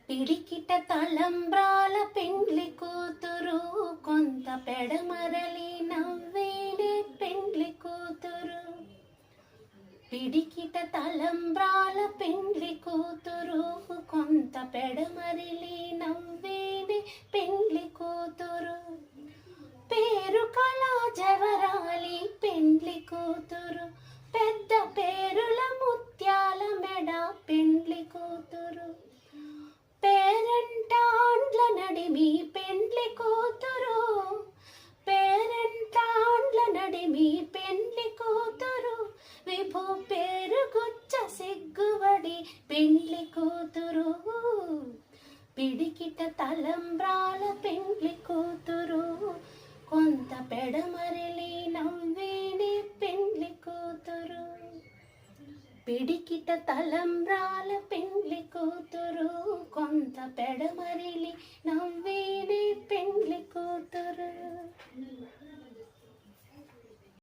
పిడికిట తలంబ్రాల పెండ్లి కూతురు, కొంత పెడమరలి నవ్వేనే పెండ్లి కూతురు. పిడికిట తలంబ్రాల పెండ్లి కూతురు, కొంత పెడమరలి నవ్వేనే పెండ్లి కూతురు. పేరు కళా జవరాలి పెండ్లి కూతురు, పెద్ద పేరుల ముత్యాల మెడ పెండ్లి కూతురు. పేరంటాండ్ల నడిమి పెండ్లి కూతురు, పేరంటాండ్ల నడిమి పెండ్లి కూతురు. విభు పేరుగుచ్చ సిగ్గువడి పెండ్లి కూతురు. పిడికిట తలంబ్రాల పెండ్లి కూతురు, కొంత పెడమరలి నవ్వేనే పెండ్లి కూతురు. పిడికిట తలంబ్రాల పెండ్లి కూతురు, కొంత పెడమరలి నవ్వేనే పెండ్లి కూతురు.